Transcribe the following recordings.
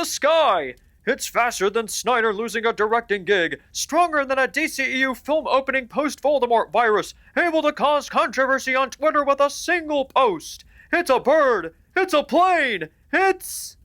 sky! It's faster than Snyder losing a directing gig, stronger than a DCEU film opening post-Voldemort virus, able to cause controversy on Twitter with a single post. It's a bird! It's a plane! It's...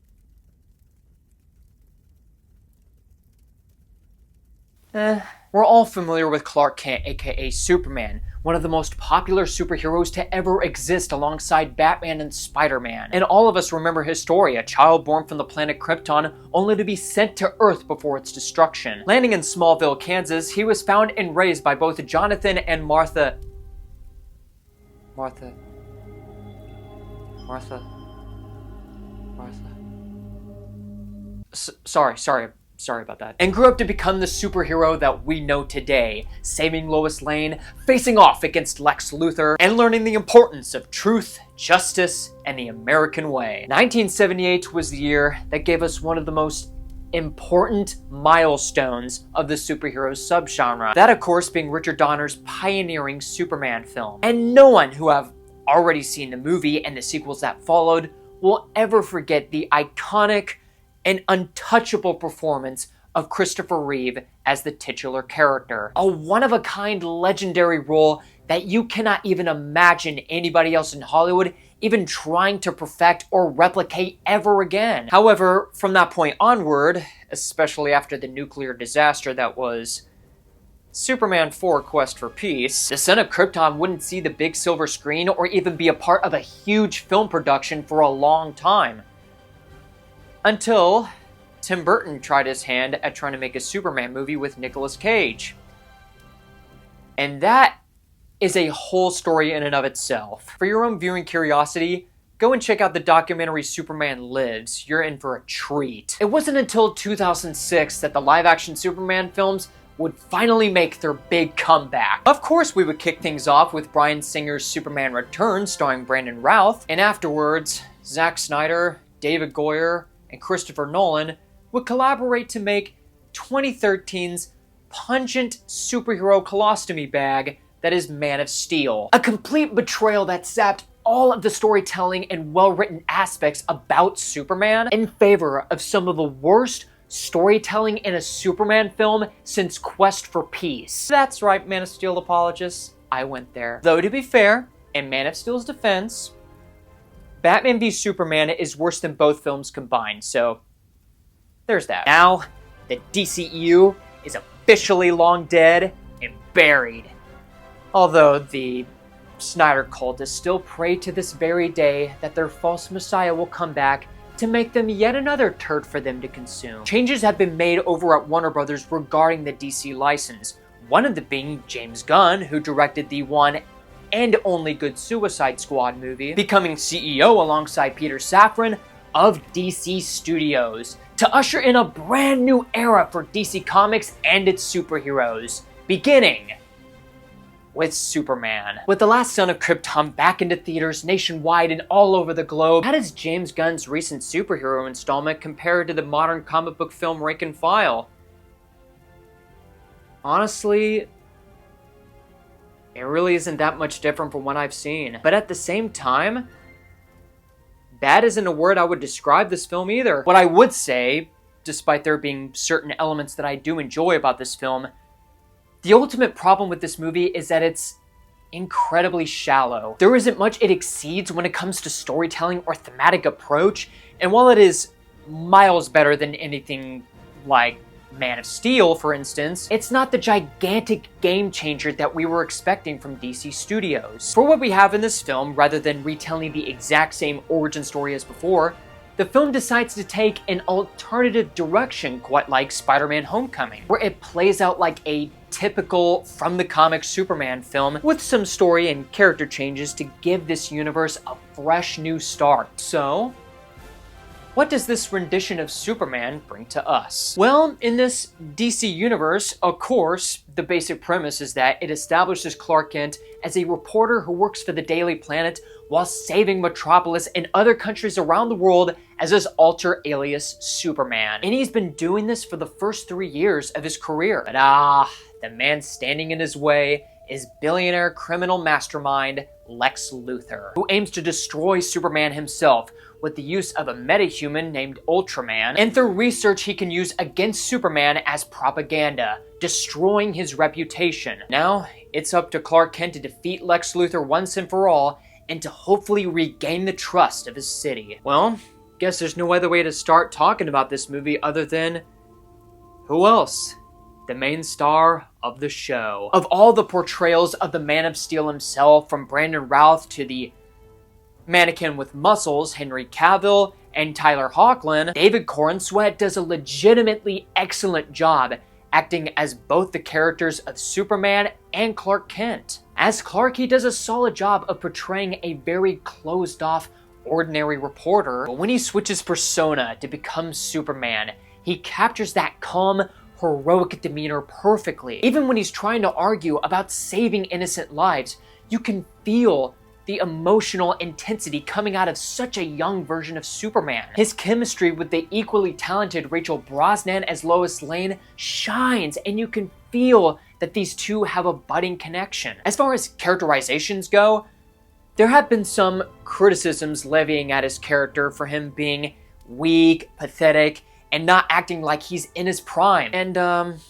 We're all familiar with Clark Kent, aka Superman, one of the most popular superheroes to ever exist alongside Batman and Spider-Man. And all of us remember his story, a child born from the planet Krypton, only to be sent to Earth before its destruction. Landing in Smallville, Kansas, he was found and raised by both Jonathan and Martha. Sorry about that. And grew up to become the superhero that we know today, saving Lois Lane, facing off against Lex Luthor, and learning the importance of truth, justice, and the American way. 1978 was the year that gave us one of the most important milestones of the superhero subgenre. That, of course, being Richard Donner's pioneering Superman film. And no one who have already seen the movie and the sequels that followed will ever forget the iconic and untouchable performance of Christopher Reeve as the titular character. A one-of-a-kind legendary role that you cannot even imagine anybody else in Hollywood even trying to perfect or replicate ever again. However, from that point onward, especially after the nuclear disaster that was Superman 4: Quest for Peace, the son of Krypton wouldn't see the big silver screen or even be a part of a huge film production for a long time. Until Tim Burton tried his hand at trying to make a Superman movie with Nicolas Cage. And that is a whole story in and of itself. For your own viewing curiosity, go and check out the documentary Superman Lives. You're in for a treat. It wasn't until 2006 that the live-action Superman films would finally make their big comeback. Of course, we would kick things off with Bryan Singer's Superman Returns starring Brandon Routh, and afterwards, Zack Snyder, David Goyer, and Christopher Nolan would collaborate to make 2013's pungent superhero colostomy bag that is Man of Steel. A complete betrayal that sapped all of the storytelling and well-written aspects about Superman in favor of some of the worst storytelling in a Superman film since Quest for Peace. That's right, Man of Steel apologists, I went there. Though to be fair, in Man of Steel's defense, Batman v Superman is worse than both films combined, so there's that. Now, the DCEU is officially long dead and buried. Although the Snyder cultists still pray to this very day that their false messiah will come back to make them yet another turd for them to consume. Changes have been made over at Warner Brothers regarding the DC license, one of them being James Gunn, who directed the one and only good Suicide Squad movie, becoming CEO alongside Peter Safran of DC Studios to usher in a brand new era for DC Comics and its superheroes, beginning with Superman. With The Last Son of Krypton back into theaters nationwide and all over the globe, how does James Gunn's recent superhero installment compare to the modern comic book film rank and file? Honestly, it really isn't that much different from what I've seen. But at the same time, bad isn't a word I would describe this film either. What I would say, despite there being certain elements that I do enjoy about this film, the ultimate problem with this movie is that it's incredibly shallow. There isn't much it exceeds when it comes to storytelling or thematic approach, and while it is miles better than anything like Man of Steel, for instance, it's not the gigantic game changer that we were expecting from DC Studios. For what we have in this film, rather than retelling the exact same origin story as before, the film decides to take an alternative direction, quite like Spider-Man Homecoming, where it plays out like a typical from the comics Superman film with some story and character changes to give this universe a fresh new start. So, what does this rendition of Superman bring to us? Well, in this DC universe, of course, the basic premise is that it establishes Clark Kent as a reporter who works for the Daily Planet while saving Metropolis and other countries around the world as his alter alias Superman. And he's been doing this for the first 3 years of his career. But the man standing in his way is billionaire criminal mastermind Lex Luthor, who aims to destroy Superman himself with the use of a metahuman named Ultraman, and through research he can use against Superman as propaganda, destroying his reputation. Now, it's up to Clark Kent to defeat Lex Luthor once and for all, and to hopefully regain the trust of his city. Well, guess there's no other way to start talking about this movie other than... who else? The main star of the show. Of all the portrayals of the Man of Steel himself, from Brandon Routh to the mannequin with muscles, Henry Cavill, and Tyler Hoechlin, David Corenswet does a legitimately excellent job acting as both the characters of Superman and Clark Kent. As Clark, he does a solid job of portraying a very closed-off, ordinary reporter, but when he switches persona to become Superman, he captures that calm, heroic demeanor perfectly. Even when he's trying to argue about saving innocent lives, you can feel the emotional intensity coming out of such a young version of Superman. His chemistry with the equally talented Rachel Brosnan as Lois Lane shines, and you can feel that these two have a budding connection. As far as characterizations go, there have been some criticisms levying at his character for him being weak, pathetic, and not acting like he's in his prime. And,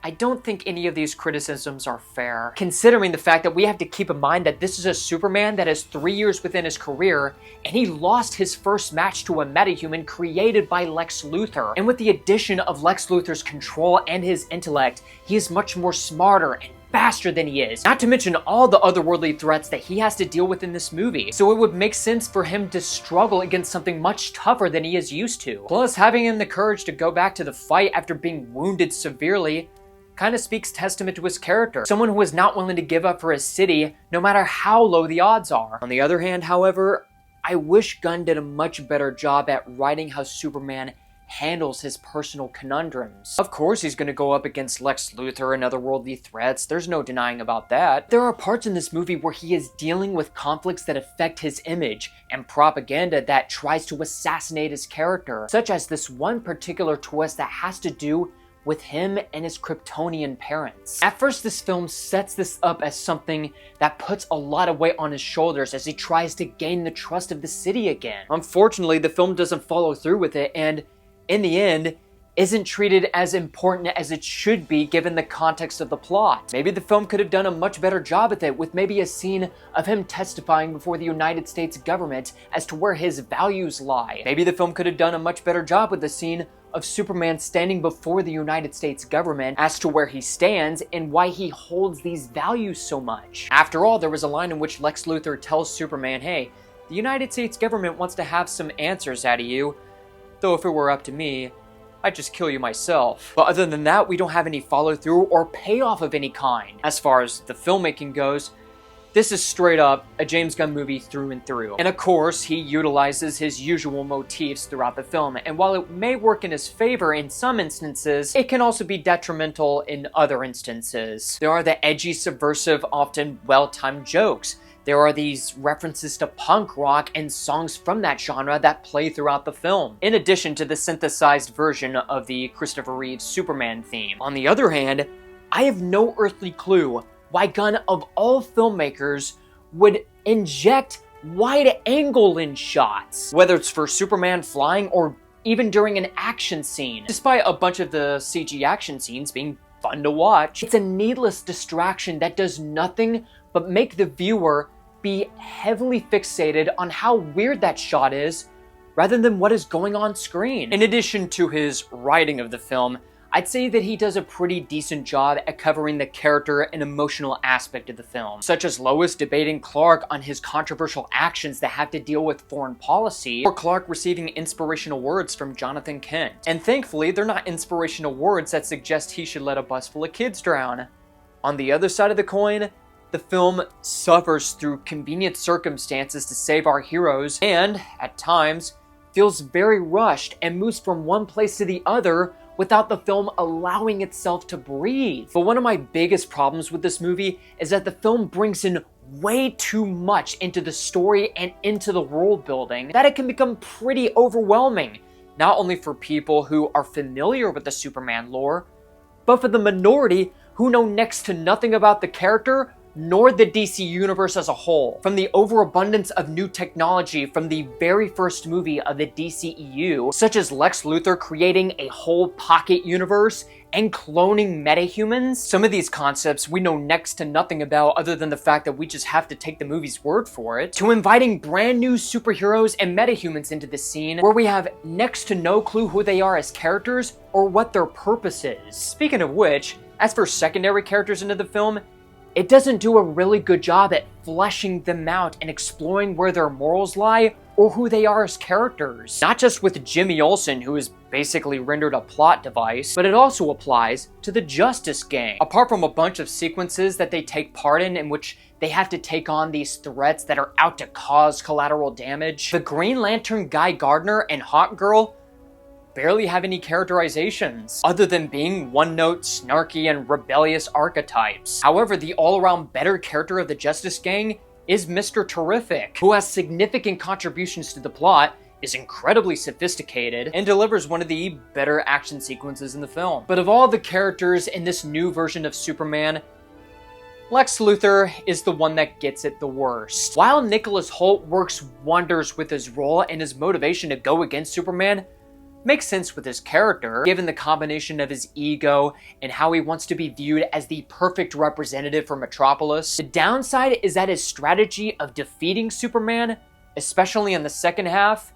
I don't think any of these criticisms are fair, considering the fact that we have to keep in mind that this is a Superman that is 3 years within his career, and he lost his first match to a metahuman created by Lex Luthor. And with the addition of Lex Luthor's control and his intellect, he is much more smarter and faster than he is, not to mention all the otherworldly threats that he has to deal with in this movie. So it would make sense for him to struggle against something much tougher than he is used to. Plus, having him the courage to go back to the fight after being wounded severely kind of speaks testament to his character. Someone who is not willing to give up for his city, no matter how low the odds are. On the other hand, however, I wish Gunn did a much better job at writing how Superman handles his personal conundrums. Of course, he's going to go up against Lex Luthor and otherworldly threats. There's no denying about that. There are parts in this movie where he is dealing with conflicts that affect his image and propaganda that tries to assassinate his character, such as this one particular twist that has to do with him and his Kryptonian parents. At first, this film sets this up as something that puts a lot of weight on his shoulders as he tries to gain the trust of the city again. Unfortunately, the film doesn't follow through with it, and in the end, isn't treated as important as it should be given the context of the plot. Maybe the film could have done a much better job with it, with maybe a scene of him testifying before the United States government as to where his values lie. Maybe the film could have done a much better job with the scene of Superman standing before the United States government as to where he stands and why he holds these values so much. After all, there was a line in which Lex Luthor tells Superman, hey, the United States government wants to have some answers out of you, though if it were up to me, I'd just kill you myself. But other than that, we don't have any follow-through or payoff of any kind. As far as the filmmaking goes, this is straight up a James Gunn movie through and through. And of course, he utilizes his usual motifs throughout the film, and while it may work in his favor in some instances, it can also be detrimental in other instances. There are the edgy, subversive, often well-timed jokes. There are these references to punk rock and songs from that genre that play throughout the film, in addition to the synthesized version of the Christopher Reeve Superman theme. On the other hand, I have no earthly clue why Gunn, of all filmmakers, would inject wide-angle in shots, whether it's for Superman flying or even during an action scene. Despite a bunch of the CG action scenes being fun to watch, it's a needless distraction that does nothing but make the viewer be heavily fixated on how weird that shot is, rather than what is going on screen. In addition to his writing of the film, I'd say that he does a pretty decent job at covering the character and emotional aspect of the film, such as Lois debating Clark on his controversial actions that have to deal with foreign policy, or Clark receiving inspirational words from Jonathan Kent. And thankfully, they're not inspirational words that suggest he should let a bus full of kids drown. On the other side of the coin, the film suffers through convenient circumstances to save our heroes, and, at times, feels very rushed and moves from one place to the other without the film allowing itself to breathe. But one of my biggest problems with this movie is that the film brings in way too much into the story and into the world building that it can become pretty overwhelming, not only for people who are familiar with the Superman lore, but for the minority who know next to nothing about the character nor the DC universe as a whole. From the overabundance of new technology from the very first movie of the DCEU, such as Lex Luthor creating a whole pocket universe and cloning metahumans. Some of these concepts we know next to nothing about other than the fact that we just have to take the movie's word for it, to inviting brand new superheroes and metahumans into the scene where we have next to no clue who they are as characters or what their purpose is. Speaking of which, as for secondary characters into the film, it doesn't do a really good job at fleshing them out and exploring where their morals lie or who they are as characters. Not just with Jimmy Olsen, who is basically rendered a plot device, but it also applies to the Justice Gang. Apart from a bunch of sequences that they take part in which they have to take on these threats that are out to cause collateral damage, the Green Lantern Guy Gardner and Hawk Girl barely have any characterizations, other than being one-note, snarky, and rebellious archetypes. However, the all-around better character of the Justice Gang is Mr. Terrific, who has significant contributions to the plot, is incredibly sophisticated, and delivers one of the better action sequences in the film. But of all the characters in this new version of Superman, Lex Luthor is the one that gets it the worst. While Nicholas Hoult works wonders with his role and his motivation to go against Superman, makes sense with his character, given the combination of his ego and how he wants to be viewed as the perfect representative for Metropolis. The downside is that his strategy of defeating Superman, especially in the second half,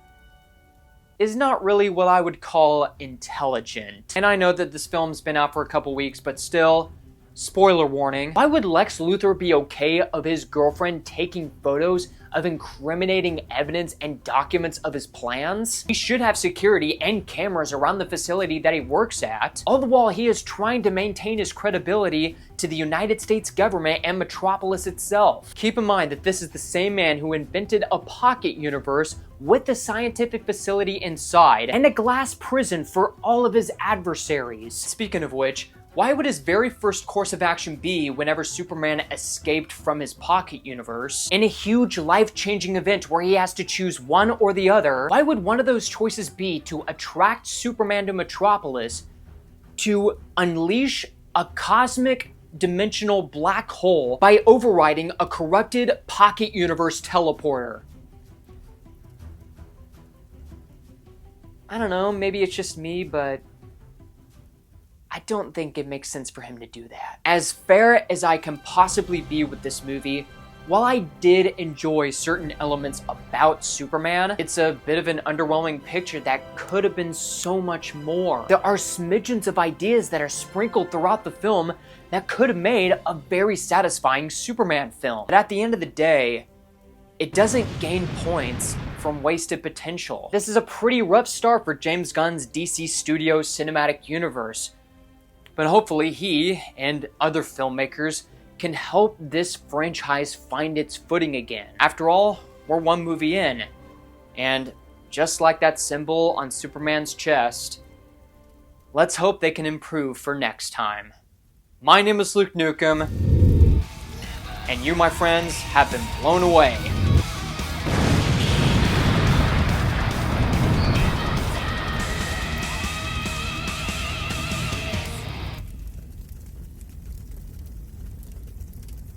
is not really what I would call intelligent. And I know that this film's been out for a couple weeks, but still, spoiler warning. Why would Lex Luthor be okay of his girlfriend taking photos of incriminating evidence and documents of his plans? He should have security and cameras around the facility that he works at, all the while he is trying to maintain his credibility to the United States government and Metropolis itself. Keep in mind that this is the same man who invented a pocket universe with the scientific facility inside and a glass prison for all of his adversaries. Speaking of which, why would his very first course of action be whenever Superman escaped from his pocket universe? In a huge life-changing event where he has to choose one or the other, why would one of those choices be to attract Superman to Metropolis to unleash a cosmic dimensional black hole by overriding a corrupted pocket universe teleporter? I don't know, maybe it's just me, but I don't think it makes sense for him to do that. As fair as I can possibly be with this movie, while I did enjoy certain elements about Superman, it's a bit of an underwhelming picture that could have been so much more. There are smidgens of ideas that are sprinkled throughout the film that could have made a very satisfying Superman film. But at the end of the day, it doesn't gain points from wasted potential. This is a pretty rough start for James Gunn's DC Studios cinematic universe, but hopefully he and other filmmakers can help this franchise find its footing again. After all, we're one movie in, and just like that symbol on Superman's chest, let's hope they can improve for next time. My name is Luke Nukem, and you, my friends, have been blown away